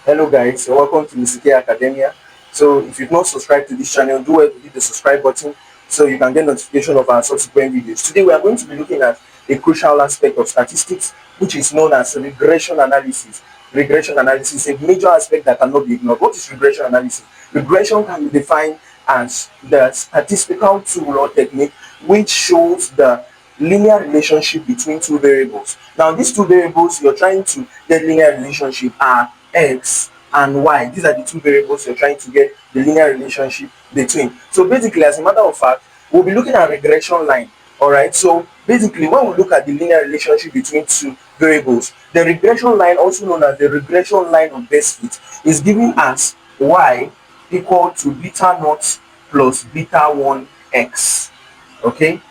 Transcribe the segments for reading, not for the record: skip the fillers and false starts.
Hello guys, welcome to Mr. Academia. So if you've not subscribed to this channel, do well to hit the subscribe button so you can get notification of our subsequent videos. Today we are going to be looking at a crucial aspect of statistics, which is known as regression analysis. Regression analysis is a major aspect that cannot be ignored. What is regression analysis? Regression can be defined as the statistical tool or technique which shows the linear relationship between two variables. Now these two variables you're trying to get linear relationship are x and y. These are the two variables you're trying to get the linear relationship between. So basically, as a matter of fact, we'll be looking at regression line. All right, so basically when we look at the linear relationship between two variables, the regression line, also known as the regression line of best fit, is giving us y equal to beta naught plus beta 1 x. Okay,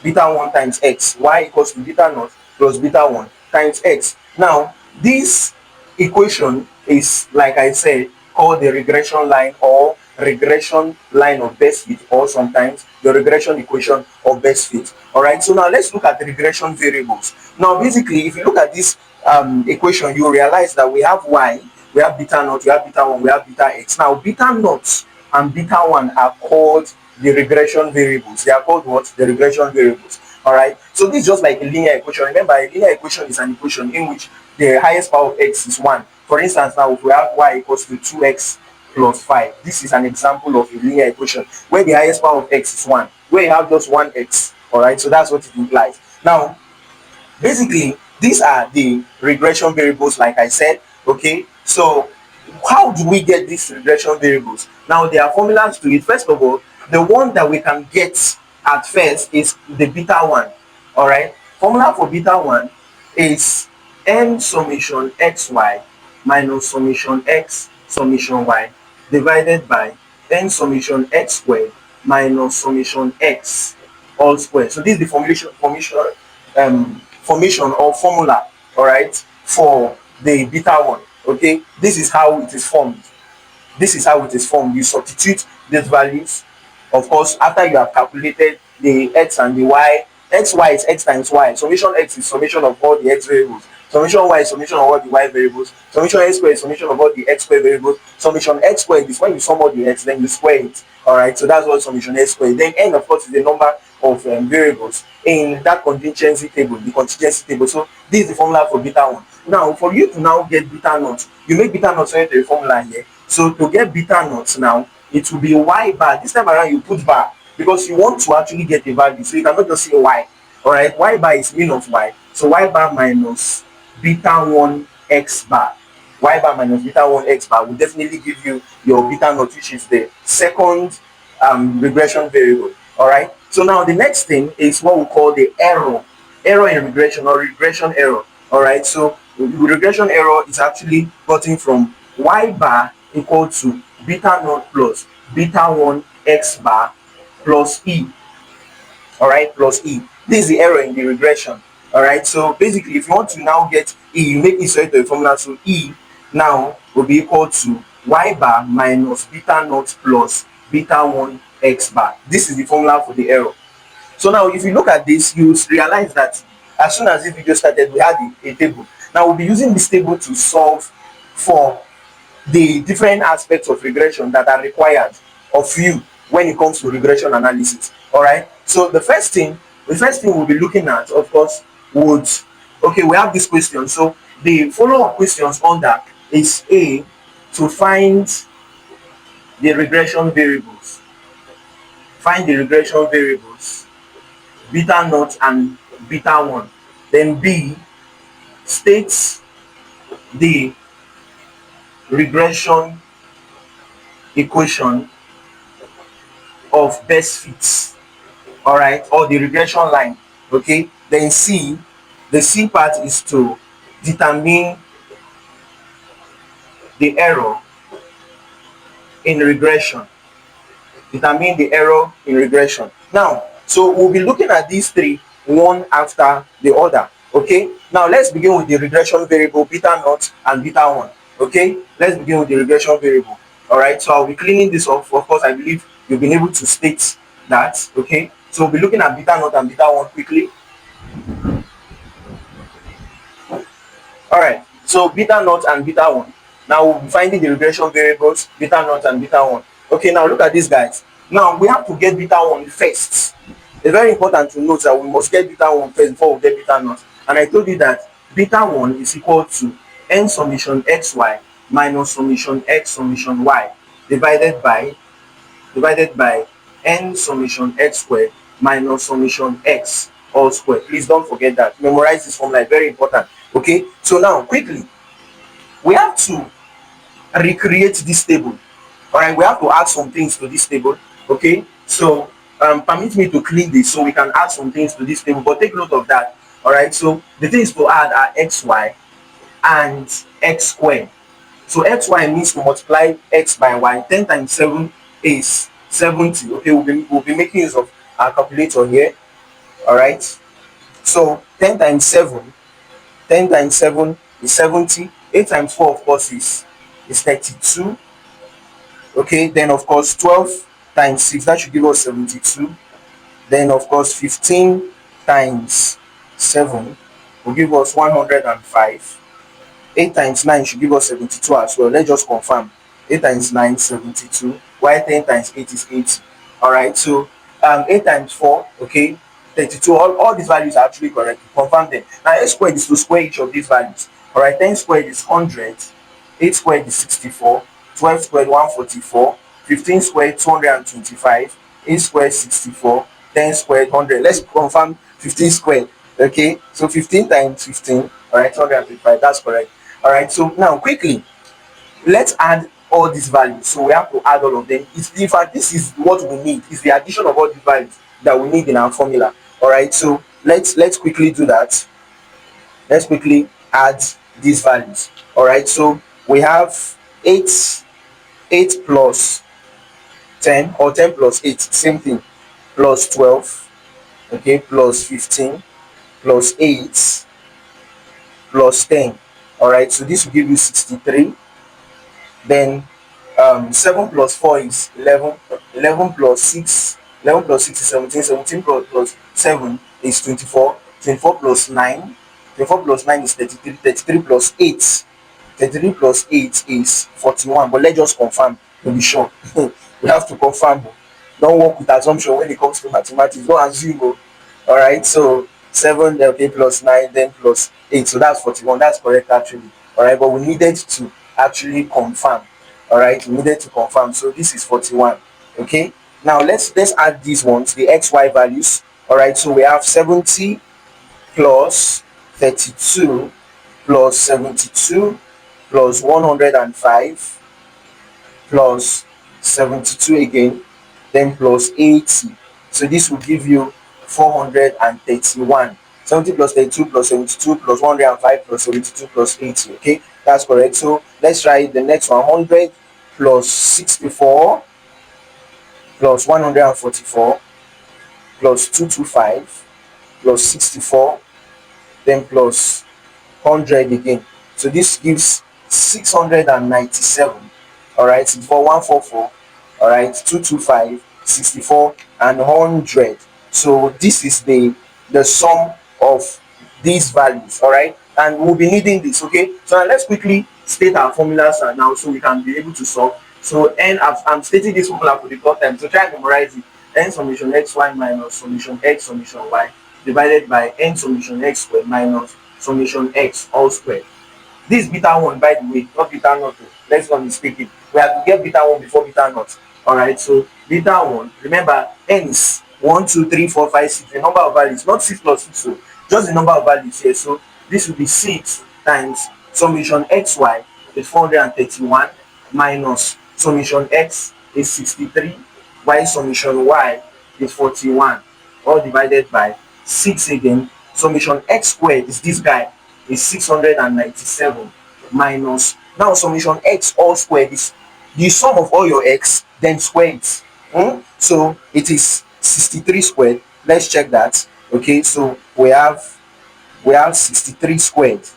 beta 1 times x, y equals to beta naught plus beta 1 times x. Now this equation is, like I said, called the regression line or regression line of best fit, or sometimes the regression equation of best fit. All right, so now let's look at the regression variables. Now basically, if you look at this equation, you realize that we have y, we have beta naught, we have beta 1, we have beta x. Now beta naught and beta 1 are called the regression variables. They are called what? The regression variables. All right, so this is just like a linear equation. Remember, a linear equation is an equation in which the highest power of x is 1. For instance, now if we have y equals to 2x plus 5, this is an example of a linear equation where the highest power of x is 1, where you have just 1x. All right, so that's what it implies. Now basically, these are the regression variables, like I said. Okay, so how do we get these regression variables? Now there are formulas to it. First of all, the one that we can get at first is the beta 1. All right, formula for beta 1 is n summation xy minus summation x summation y divided by n summation x squared minus summation x all squared. So this is the formation or formula, all right, for the beta 1. Okay, this is how it is formed. This is how it is formed. You substitute these values, of course, after you have calculated the x and the y. Xy is x times y. Summation x is summation of all the x variables. Summation y is summation of all the y variables. Summation x squared is summation of all the x squared variables. Summation x squared is when you sum all the x, then you square it. All right, so that's what summation x squared. Then n, of course, is the number of variables in that contingency table, the contingency table. So this is the formula for beta 1. Now, for you to now get beta naught, you make beta naught into a formula here. So to get beta naught now, it will be y bar. This time around, you put bar because you want to actually get a value. So you cannot just say y. All right, y bar is mean of y. So y bar minus beta 1 x bar. Y bar minus beta 1 x bar will definitely give you your beta naught, which is the second regression variable. All right. So now the next thing is what we call the error in regression, or regression error. All right. So regression error is actually gotten from y bar equal to beta naught plus beta 1 x bar plus e. All right, plus e. This is the error in the regression. All right, so basically, if you want to now get e, you make e straight to the formula. So e now will be equal to y bar minus beta naught plus beta 1 x bar. This is the formula for the error. So now if you look at this, you realize that as soon as this video started, we had a table. Now we'll be using this table to solve for the different aspects of regression that are required of you when it comes to regression analysis. All right, so the first thing we'll be looking at, of course, would, okay, we have this question. So the follow-up questions on that is a, to find the regression variables, beta naught and beta 1. Then b, states the regression equation of best fits, all right, or the regression line. Okay, then c, the c part is to determine the error in regression. Now, so we'll be looking at these three one after the other. Okay, now let's begin with the regression variable beta naught and beta 1. Okay, let's begin with the regression variable. All right, so I'll be cleaning this off. Of course, I believe you've been able to state that. Okay, so we'll be looking at beta naught and beta 1 quickly. All right, so beta naught and beta 1. Now we'll be finding the regression variables, beta naught and beta 1. Okay, now look at these guys. Now we have to get beta 1 first. It's very important to note that we must get beta 1 first before we get beta naught. And I told you that beta 1 is equal to n summation xy minus summation x summation y divided by n summation x squared minus summation x all squared. Please don't forget that. Memorize this formula, very important. Okay, so now quickly we have to recreate this table. All right, we have to add some things to this table. Okay, so permit me to clean this so we can add some things to this table, but take note of that. All right, so the things to add are xy and x squared. So xy means to multiply x by y. 10 times 7 is 70. Okay, we'll be making use of our calculator here. All right, so 10 times 7 is 70. 8 times 4 of course is 32. Okay, then of course 12 times 6, that should give us 72. Then of course 15 times 7 will give us 105. 8 times 9 should give us 72 as well. Let's just confirm. 8 times 9 72, while 10 times 8 is 80. All right, so 8 times 4, okay, 32. All these values are actually correct. Confirm them. Now x squared is to square each of these values. All right, 10 squared is 100, 8 squared is 64, 12 squared 144, 15 squared 225, 8 squared 64, 10 squared 100. Let's confirm 15 squared. Okay, so 15 times 15, all right, 225. That's correct. All right, so now quickly let's add all these values. So we have to add all of them. In fact, this is what we need. It's the addition of all these values that we need in our formula. All right, so let's quickly do that. Let's quickly add these values. All right, so we have 8 plus 10, or 10 plus 8, same thing, plus 12, okay, plus 15, plus 8, plus 10. All right, so this will give you 63. Then 7 plus 4 is 11. 11 plus 6, 11 plus 6 is 17. 17 plus 7 is 24. 24 plus 9, 24 plus 9 is 33. 33 plus 8, 33 plus 8 is 41. But let's just confirm to be sure. We have to confirm. Don't work with assumption when it comes to mathematics. Don't assume. All right, so 7, okay, plus 9, then plus 8. So that's 41. That's correct actually. All right, but we needed to actually confirm. All right, we needed to confirm. So this is 41. Okay, now let's add these ones, the xy values. All right, so we have 70 plus 32 plus 72 plus 105 plus 72 again, then plus 80. So this will give you 431. 70 plus 32 plus 72 plus 105 plus 72 plus 80. Okay, that's correct. So let's try the next one. 100 plus 64 plus 144 plus 225 plus 64, then plus 100 again. So this gives 697. All right, 144, all right, 225, 64, and 100. So this is the sum of these values. All right, and we'll be needing this. Okay, so now let's quickly state our formulas now so we can be able to solve. So I'm stating this formula for the third time, so try and memorize it. N summation xy minus summation x summation y divided by n summation x squared minus summation x all squared. This beta 1, by the way, not beta naught. Let's not mistake it. We have to get beta 1 before beta naught. All right, so beta 1, remember, n is 1, 2, 3, 4, 5, 6, the number of values, not 6 plus 6, so just the number of values here. So this will be 6 times summation xy is 431 minus summation x is 63, while summation y is 41, all divided by 6 again. Summation x squared is this guy, is 697 minus, now summation x all squared is the sum of all your x then square it. So it is 63 squared. Let's check that. Okay, so we have 63 squared.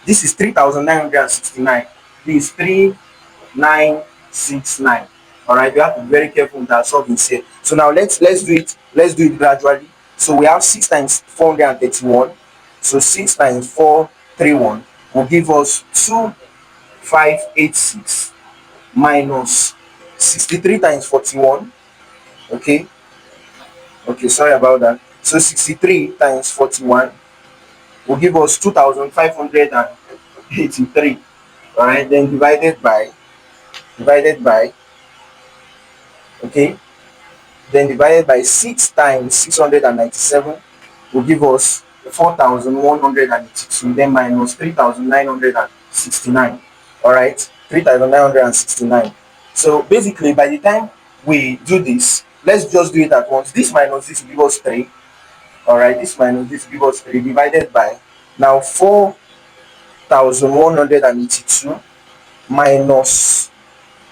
This is 3969. This is 3969. All right, we have to be very careful with our solving here. So now let's do it gradually. So we have 6 times 431. So 6 times 431 will give us 586 minus 63 times 41. Okay, sorry about that. So 63 times 41 will give us 2583. All right, then divided by okay, then divided by 6 times 697 will give us 4182, then minus 3969. All right, 3969. So basically, by the time we do this, let's just do it at once. This minus this will give us 3. All right, this minus this will give us 3 divided by now 4182 minus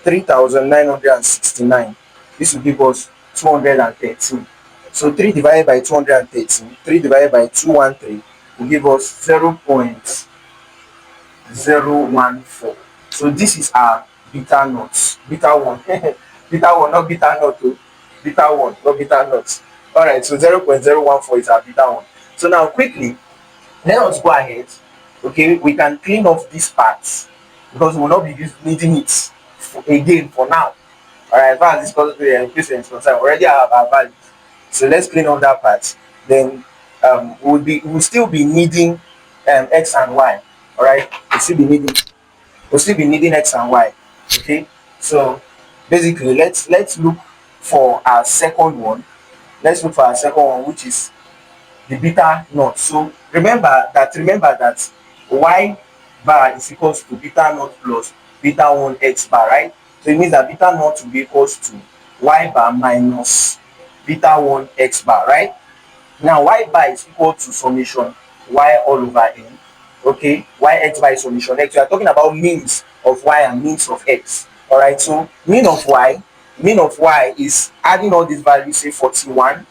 3969. This will give us 213. So 3 divided by 213, 3 divided by 213 will give us 0.014. So this is our beta naught. Beta 1. Beta 1, not beta naught. Beta 1, not beta naught. Alright, so 0.014 is our beta 1. So now quickly, let us go ahead. Okay, we can clean off these parts because we will not be needing it again for now. Alright, as far as this is concerned, already have our values. So let's clean up that part. Then we'll still be needing x and y. Alright, we'll still be needing x and y. Okay, so basically let's look for our second one. Let's look for our second one, which is the beta naught. So remember that y bar is equals to beta naught plus beta 1 x bar, right? So it means that beta naught will be equals to y bar minus beta 1 x bar, right? Now y bar is equal to summation y all over n. Okay, y x bar is summation x. We are talking about means of y and means of x. All right, so mean of y is adding all these values, say 41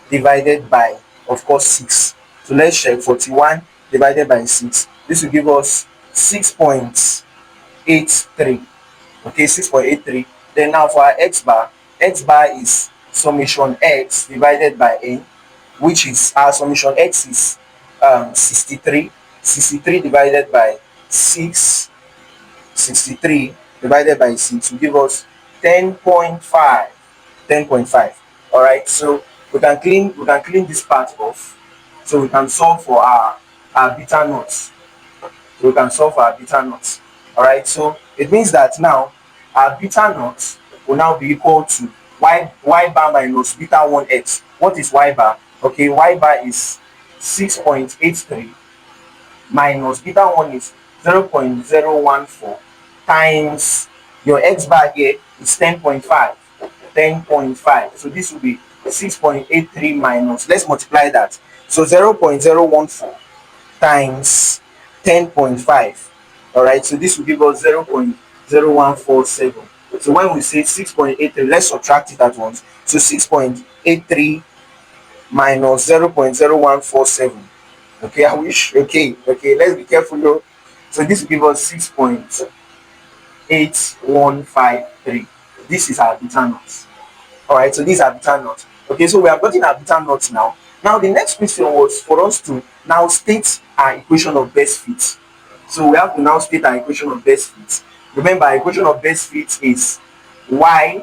divided by, of course, 6. So let's check 41 divided by 6. This will give us 6.83. Okay, 6.83. Then now for our x bar is summation x divided by n, which is our summation x is 63. 63 divided by 6. 63 divided by 6 will give us 10.5. 10.5. All right, so we can clean this part off, so we can solve for our beta naught. So we can solve for our beta naught. All right, so it means that now our beta naught will now be equal to y bar minus beta 1x. What is y bar? Okay, y bar is 6.83 minus beta 1 is 0.014 times your x bar here is 10.5. 10.5. So this will be 6.83 minus, let's multiply that. So 0.014 times 10.5. All right, so this will give us 0.0147. So when we say 6.83, let's subtract it at once. So 6.83 minus 0.0147. Okay, I wish. Okay, let's be careful though. So this will give us 6.8153. This is our beta naught. All right, so these are beta naught. Okay, so we have gotten our beta naught now. Now the next question was for us to now state our equation of best fit. So we have to now state our equation of best fit. Remember, our equation of best fit is y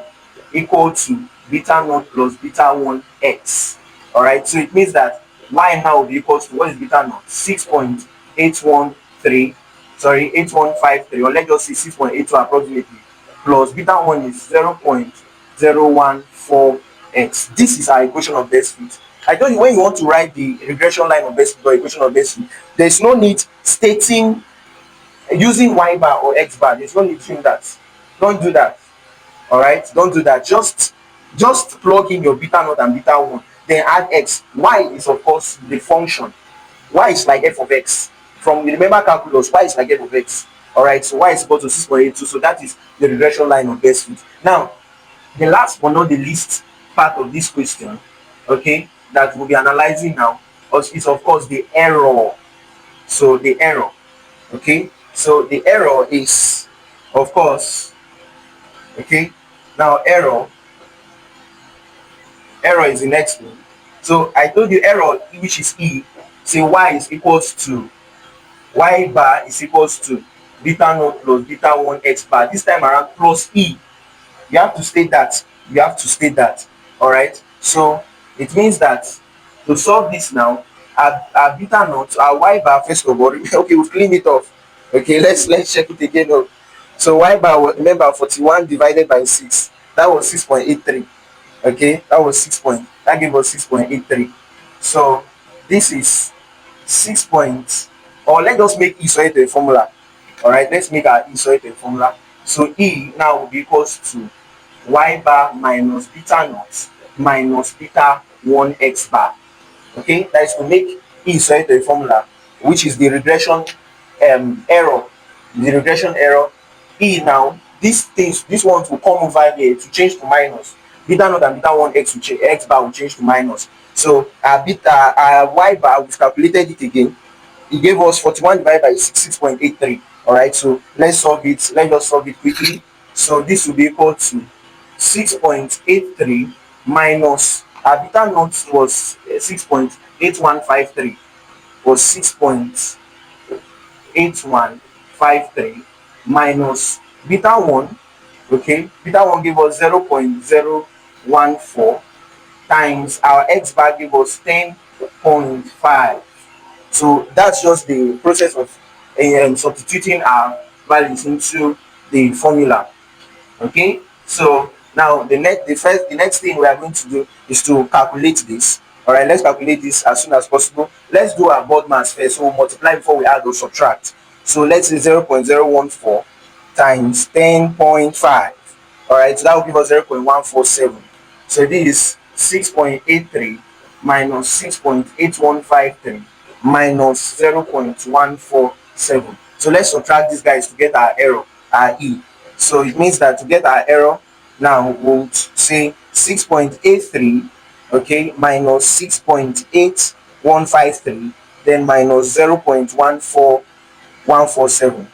equal to beta naught plus beta 1 x. All right, so it means that y now will be equal to, what is beta naught? 6.813, sorry, 8153, or let's just say 6.82 approximately, plus beta 1 is 0.014x. This is our equation of best fit. I told you, when you want to write the regression line of best fit or equation of best fit, there's no need stating using y bar or x bar. There's no need doing that. Don't do that. All right, don't do that. Just plug in your beta naught and beta 1, then add x. Y is of course the function. Y is like f of x. From, remember calculus, y is like f of x. All right, so y is equal to 6.82. So that is the regression line of best fit. Now, the last but not the least part of this question, okay, that we'll be analyzing now is of course the error. So the error, okay, so the error is of course, okay, now error is the next thing. So I told you error, which is e, say y is equals to, y bar is equals to beta naught plus beta 1 x bar, this time around plus e. You have to state that. You have to state that. All right. So it means that to solve this now, our beta naught, our y bar, first of all, okay, we've cleaned it off. Okay, let's check it again. Oh. So y bar, remember 41 divided by 6, that was 6.83. Okay, that was that gave us 6.83. So this is 6 point, or let us make e solve a formula. All right, let's make our e solve a formula. So e now will be equals to y bar minus beta naught minus beta 1 x bar. Okay, that is to make e solve a formula, which is the regression error. The regression error e now, these things, this one will come over here to change to minus. Beta naught and beta 1 x will change, x bar will change to minus. So our beta, our y bar, we've calculated it again. It gave us 41 divided by 6, 6.83. All right, so let's solve it. Let us solve it quickly. So this will be equal to 6.83 minus our beta naught was 6.8153, was 6.8153 minus beta 1. Okay, beta 1 gave us 0.014 times our x bar gave us 10.5. So that's just the process of substituting our values into the formula. Okay, so now the next thing we are going to do is to calculate this. All right, let's calculate this as soon as possible. Let's do our board mass first. So we'll multiply before we add or subtract. So let's say 0.014 times 10.5. All right, so that will give us 0.147. So this is 6.83 minus 6.8153 minus 0.147. So let's subtract these guys to get our error, our e. So it means that to get our error, now we'll say 6.83, okay, minus 6.8153, then minus 0.14147.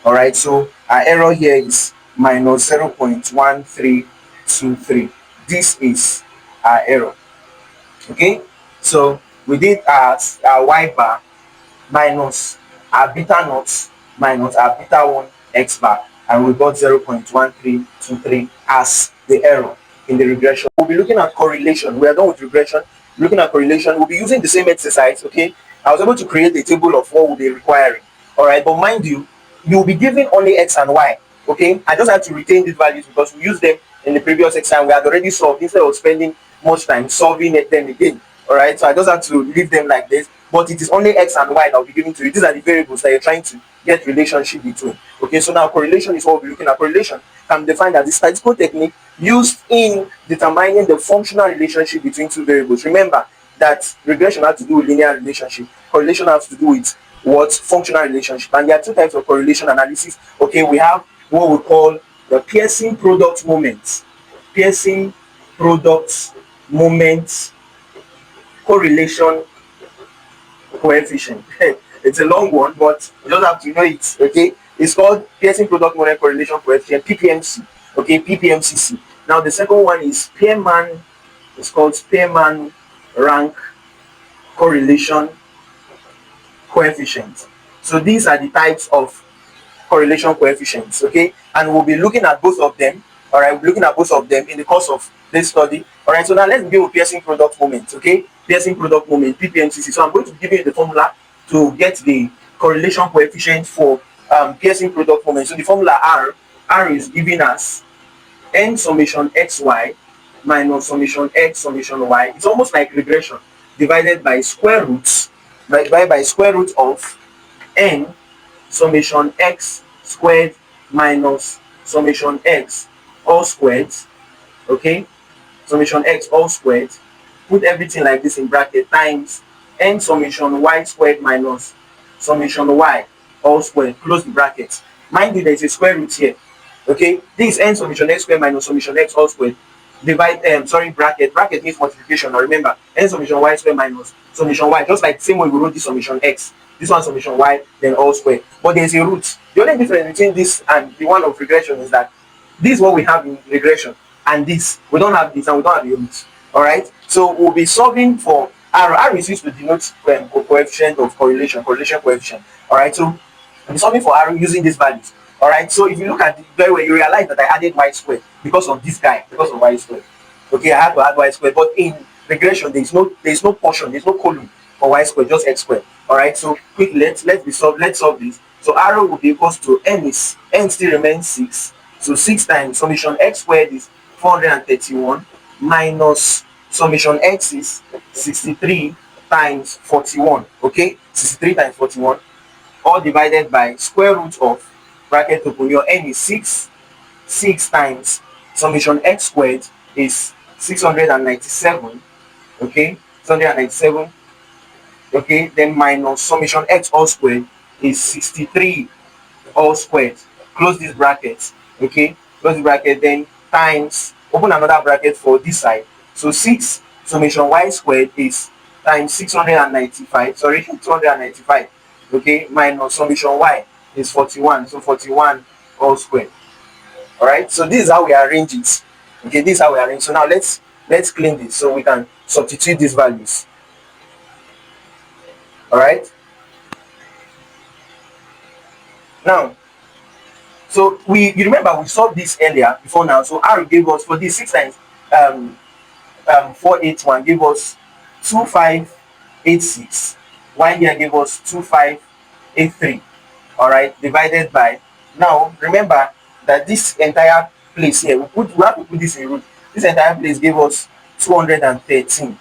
All right, so our error here is minus 0.1323. This is our error. Okay, so we did our y bar minus our beta naught minus our beta 1 x bar, and we got 0.1323 as the error in the regression. We'll be looking at correlation. We are done with regression. Looking at correlation, we'll be using the same exercise. Okay, I was able to create a table of what we'll be requiring. All right, but mind you, you'll be given only x and y. Okay, I just had to retain these values because we used them in the previous exam. We had already solved instead of spending much time solving them again. All right, so I just had to leave them like this, but it is only x and y that will be given to you. These are the variables that you're trying to get relationship between. Okay, so now correlation is what we'll be looking at. Correlation can be defined as the statistical technique used in determining the functional relationship between two variables. Remember that regression has to do with linear relationship. Correlation has to do with what? Functional relationship. And there are two types of correlation analysis. Okay, we have what we call the Pearson product moment. Pearson product moment correlation coefficient. It's a long one, but you just have to know it. Okay, it's called Pearson product moment correlation coefficient, PPMC. Okay, PPMCC. Now the second one is Spearman. It's called Spearman rank correlation coefficient. So these are the types of correlation coefficients. Okay, and we'll be looking at both of them. All right, we'll be looking at both of them in the course of this study. All right, so now let's begin with Pearson product moment. Okay, Pearson product moment, PPMCC. So I'm going to give you the formula to get the correlation coefficient for Pearson product moment. So the formula R is giving us n summation xy minus summation x summation y. It's almost like regression divided by square roots, divided by square root of n summation x squared minus summation x all squared. Okay, summation x all squared, put everything like this in bracket, times n summation y squared minus summation y all squared, close the bracket. Mind you, there is a square root here. Okay, this n summation x squared minus summation x all squared, divide bracket means multiplication. Now remember, n summation y squared minus summation y, just like the same way we wrote this summation x, this one summation y, then all squared, but there is a root. The only difference between this and the one of regression is that this is what we have in regression, and this we don't have, this and we don't have the root. All right, so we'll be solving for r. R is used to denote coefficient of correlation coefficient. All right, so I'll be solving for r using these values. All right. So if you look at it very well, you realize that I added y squared because of this guy, because of y squared. Okay, I had to add y squared, but in regression there is no portion, there's no column for y squared, just x squared. All right. So quickly let's solve this. So r will be equals to n still remains 6. So 6 times summation x squared is 431 minus summation x is 63 times 41. Okay, 63 times 41, all divided by square root of bracket open, your n is 6. 6 times summation x squared is 697. Okay, 697. Okay, then minus summation x all squared is 63 all squared. Close this bracket. Okay, close the bracket, then times, open another bracket for this side. So 6 summation y squared is times 695, sorry, 295. Okay, minus summation y is 41, so 41 all squared. All right, so this is how we arrange it. Okay, this is how we arrange. So now let's clean this so we can substitute these values. All right, now, so you remember we solved this earlier before now. So r gave us, for this 6 times 481 gave us 2586, y here gave us 2583. All right, divided by, now remember that this entire place here, we have to put this in root. This entire place gave us 213.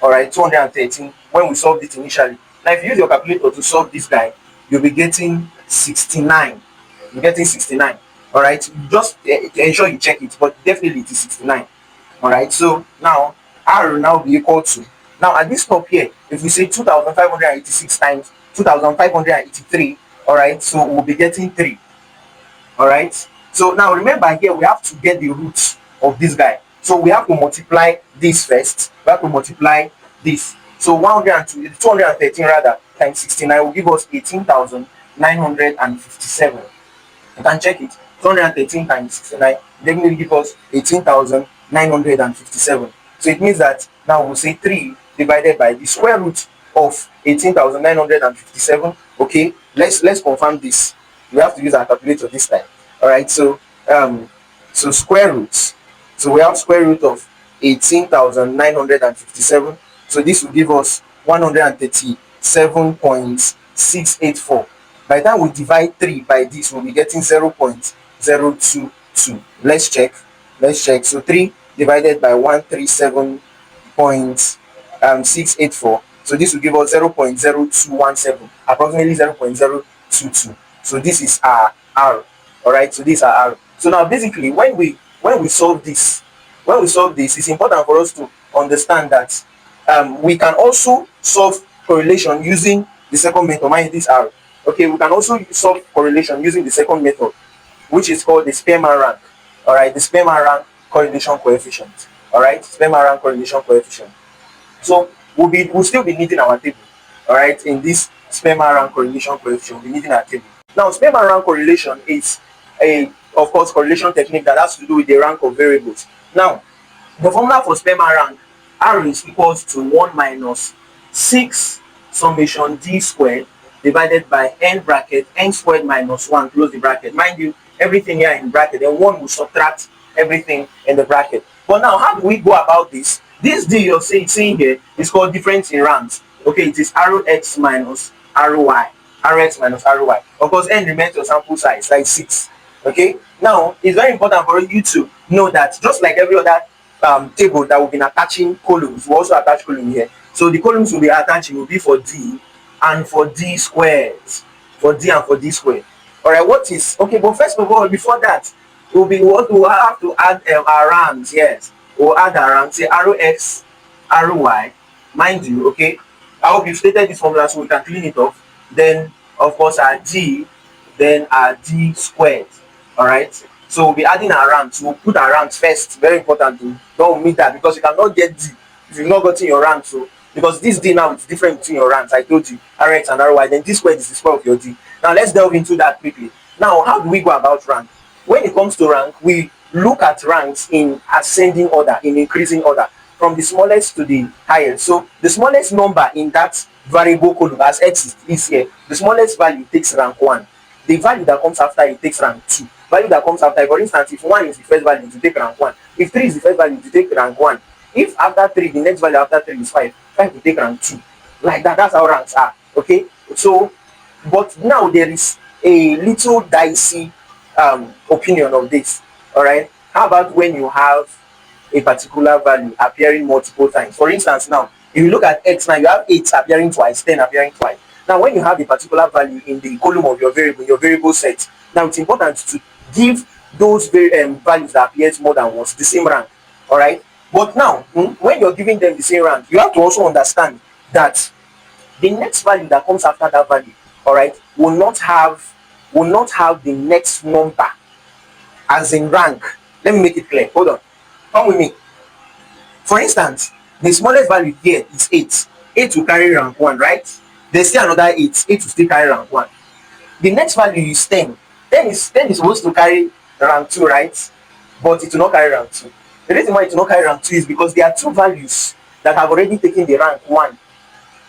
All right, 213 when we solved it initially. Now if you use your calculator to solve this guy, you'll be getting 69. You're getting 69. All right, just ensure you check it, but definitely it is 69. All right, so now r will now be equal to, now at this top here, if we say 2586 times 2583, all right, so we'll be getting 3. All right, so now remember here we have to get the root of this guy, so we have to multiply this first. We have to multiply this. So 213 rather times 69 will give us 18,957. You can check it. 213 times 69 definitely give us 18,957. So it means that now we'll say 3 divided by the square root of 18,957. Okay, let's confirm this. We have to use our calculator this time. All right, so square roots. So we have square root of 18,957. So this will give us 137.684. By the time we divide 3 by this, we'll be getting 0.022. Let's check. So 3 divided by 137.684. So this will give us 0.0217, approximately 0.022. So this is our r. All right, so these are r. So now basically when we solve this, it's important for us to understand that we can also solve correlation using the second method. Mind this r. Okay, we can also solve correlation using the second method, which is called the Spearman rank. All right, the Spearman rank correlation coefficient. All right, Spearman rank correlation coefficient. So we'll still be needing our table. All right, in this Spearman rank correlation coefficient, we'll be needing our table. Now, Spearman rank correlation is of course, correlation technique that has to do with the rank of variables. Now, the formula for Spearman rank, r is equals to 1 minus 6 summation d squared divided by n bracket n squared minus 1, close the bracket. Mind you, everything here in bracket, then 1 will subtract everything in the bracket. But now, how do we go about this? This d you're seeing here is called difference in ranks. Okay, it is rx minus ry. Rx minus ry. Of course, n remains your sample size, like 6. Okay, now it's very important for you to know that just like every other table that we've been attaching columns, we also attach column here. So the columns will be attaching will be for d and for d squared. For d and for d squared. All right, what is okay? But first of all, before that, will be what we have to add our ranks. Yes, we'll add our ranks. Say rx, ry. Mind you, okay. I hope you've stated this formula so we can clean it off. Then, of course, our d, then our d squared. All right, so we'll be adding our ranks. We'll put our ranks first. Very important to don't omit that, because you cannot get d if you've not gotten your rank. So because this d now is different between your ranks. I told you rx and ry. Then d squared is the square of your d. Now let's delve into that quickly. Now, how do we go about rank? When it comes to rank, we look at ranks in ascending order, in increasing order, from the smallest to the highest. So the smallest number in that variable column, as x is here, the smallest value takes rank 1. the value that comes after it takes rank 2. Value that comes after, for instance, if 1 is the first value, to take rank 1. If 3 is the first value, to take rank 1. If after 3, the next value after 3 is 5, 5 will take rank 2. Like that, that's how ranks are. Okay? So, but now there is a little dicey opinion of this. Alright? How about when you have a particular value appearing multiple times? For instance, now, if you look at x now, you have 8 appearing twice, 10 appearing twice. Now, when you have a particular value in the column of your variable set, now it's important to give those values that appears more than once the same rank. All right. But now, when you're giving them the same rank, you have to also understand that the next value that comes after that value, all right, will not have the next number as in rank. Let me make it clear. Hold on. Come with me. For instance, the smallest value here is 8. 8 will carry rank 1, right? There's still another 8. 8 will still carry rank 1. The next value is 10. 10 is supposed to carry rank 2, right? But it will not carry rank 2. The reason why it will not carry rank 2 is because there are two values that have already taken the rank 1.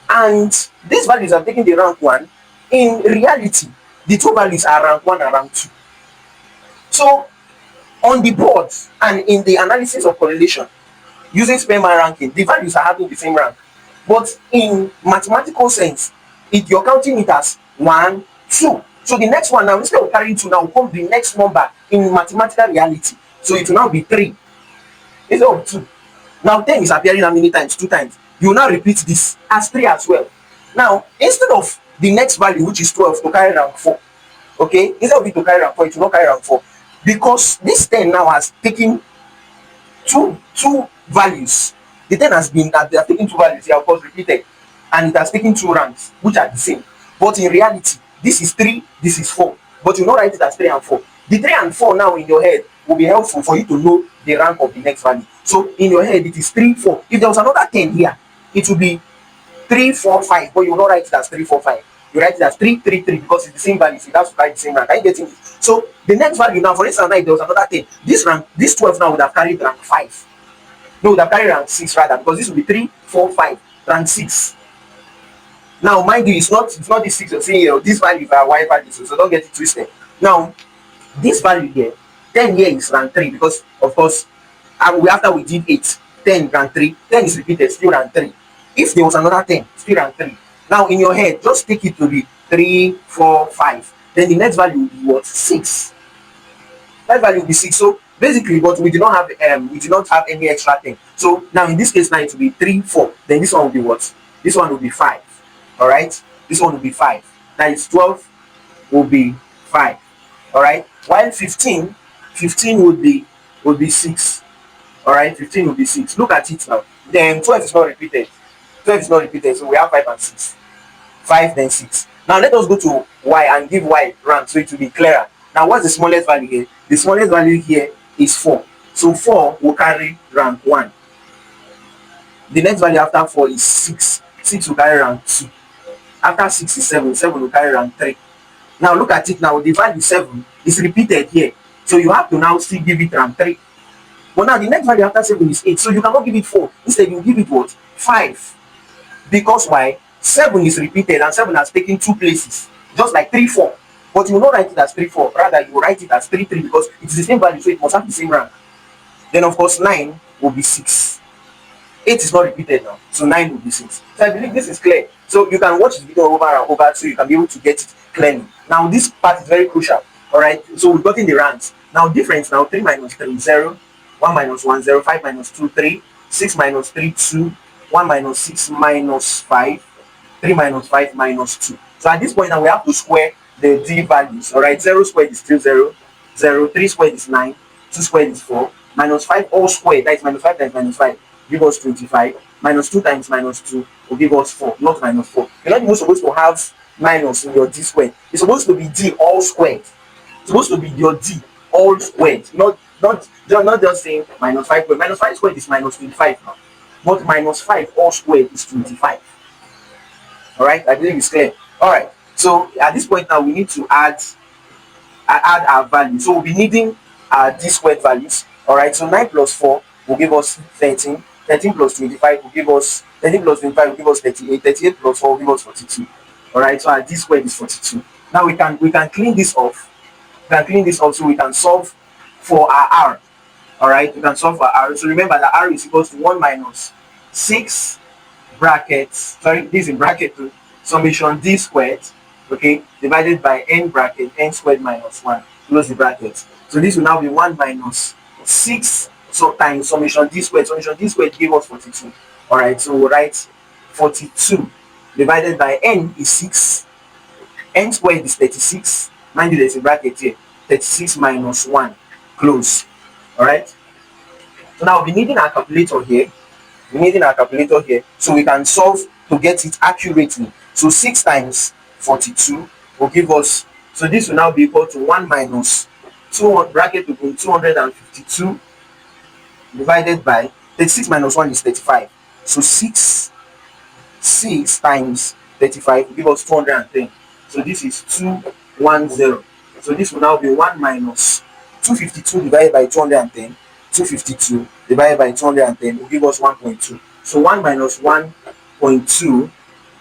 And these values have taken the rank 1. In reality, the two values are rank 1 and rank 2. So, on the board and in the analysis of correlation, using Spearman ranking, the values are having the same rank. But in mathematical sense, you're counting it as 1, 2. So the next one now, instead of carrying 2, now will come the next number in mathematical reality. So it will now be 3 instead of 2. Now 10 is appearing how many times? 2 times. You will now repeat this as 3 as well. Now, instead of the next value, which is 12, to carry rank 4, okay, instead of it to carry rank 4, it will not carry rank 4. Because this 10 now has taken two values. The 10 has been that they are taking 2 values here, of course, repeated, and it has taken 2 ranks, which are the same. But in reality, this is 3, this is 4. But you not write it as 3 and 4. The 3 and 4 now in your head will be helpful for you to know the rank of the next value. So in your head, it is 3, 4. If there was another 10 here, it will be 3, 4, 5. But you will not write it as 3, 4, 5. You write it as 3, 3, 3 because it's the same value. So it has to carry the same rank. Are you getting it? So the next value now, for instance, now if there was another 10, this 12 now would have carried rank 5. No, would have carried rank 6 rather, because this will be 3, 4, 5, rank 6. Now, mind you, it's not this 6 you're saying here, this value are y values, so don't get it twisted. Now, this value here, 10 here is rank 3, because of course, after we did 8, 10 rank 3, 10 is repeated, still rank 3. If there was another 10, still rank 3. Now, in your head, just take it to be 3, 4, 5. Then the next value will be what? 6. That value will be 6. So basically, but we do not have any extra thing. So now in this case, now it will be 3, 4. Then this one will be what? This one will be 5. All right. This one will be 5. Now it's 12 will be 5. All right. While 15 would be 6. All right. 15 will be 6. Look at it now. Then 12 is not repeated. 12 is not repeated. So we have 5 and 6. 5 then 6. Now let us go to y and give y rank so it will be clearer. Now what's the smallest value here? The smallest value here is 4. So 4 will carry rank 1. The next value after 4 is 6. 6 will carry rank 2. After 6 is 7. 7 will carry rank 3. Now look at it now. The value 7 is repeated here. So you have to now still give it rank 3. But now the next value after 7 is 8. So you cannot give it 4. Instead you give it what? 5. Because why? 7 is repeated and 7 has taken 2 places. Just like 3, 4. But you will not write it as 3, 4. Rather, you will write it as 3, 3 because it is the same value, so it must have the same rank. Then, of course, 9 will be 6. 8 is not repeated now, so 9 will be 6. So I believe this is clear. So you can watch the video over and over so you can be able to get it clearly. Now, this part is very crucial. Alright, so we've gotten the ranks. Now, difference now 3 minus 3, 0. 1 minus 1, 0. 5 minus 2, 3. 6 minus 3, 2. 1 minus 6 minus 5. 3 minus 5 minus 2. So at this point now we have to square the d values. Alright, 0 squared is still 0. 0. 3 squared is 9. 2 squared is 4. Minus 5 all squared, that is minus 5 times minus 5, give us 25. Minus 2 times minus 2 will give us 4, not minus 4. You're not even supposed to have minus in your d squared. It's supposed to be d all squared. It's supposed to be your d all squared. Not just saying minus 5 squared. Minus 5 squared is minus 25 now. But minus 5 all squared is 25. Alright, I believe it's clear. Alright, so at this point now we need to add our value. So we'll be needing our d squared values. Alright, so 9 plus 4 will give us 13. 13 plus 25 will give us 13 plus 25 will give us 38. 38 plus 4 will give us 42. Alright, so our d squared is 42. Now we can clean this off. We can clean this off so we can solve for our R. All right, we can solve for R. So remember that R is equals to 1 minus 6 brackets, sorry, this in bracket too, summation d squared, okay, divided by n bracket n squared minus 1, close the bracket. So this will now be 1 minus 6 so times summation d squared. Summation d squared gave us 42. All right, so we'll write 42 divided by n is 6, n squared is 36, mind you there's a bracket here, 36 minus 1, close. All right, so now we'll be needing our calculator here. So we can solve to get it accurately. So 6 times 42 will give us, so this will now be equal to 1 minus 2 bracket will be 252 divided by 36 minus 1 is 35. So 6 times 35 will give us 210. So this is 210. So this will now be 1 minus 252 divided by 210. 252 divided by 210 will give us 1.2. So 1 minus 1.2,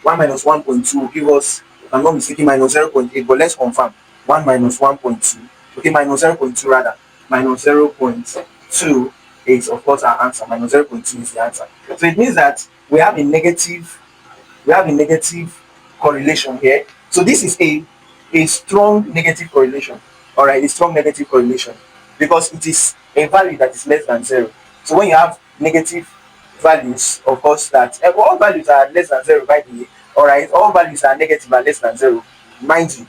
1 minus 1.2 will give us, if I'm not mistaken, minus 0.8, but let's confirm. 1 minus 1.2, okay, minus 0.2 rather, minus 0.2 is of course our answer. Minus 0.2 is the answer. So it means that we have a negative correlation here. So this is a strong negative correlation. All right, a strong negative correlation, because it is a value that is less than 0. So when you have negative values, of course, that all values are less than 0, by the way. All right, all values are negative and less than 0, mind you.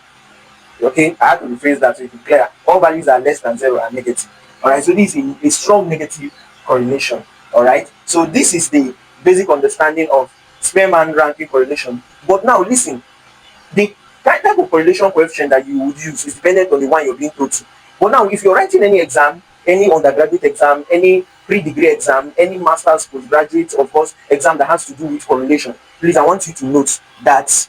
Okay, I have to rephrase that so it be clear. All values are less than 0 and negative. All right, so this is a strong negative correlation. All right, so this is the basic understanding of Spearman ranking correlation. But now listen, the type of correlation coefficient that you would use is dependent on the one you're being told to. But now, if you're writing any exam, any undergraduate exam, any pre-degree exam, any master's, postgraduate, of course, exam that has to do with correlation, please, I want you to note that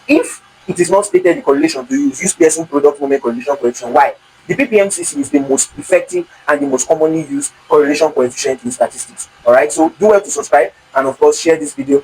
if it is not stated the correlation to use Pearson product moment correlation coefficient. Why? The PPMCC is the most effective and the most commonly used correlation coefficient in statistics. All right, so do well to subscribe and of course share this video.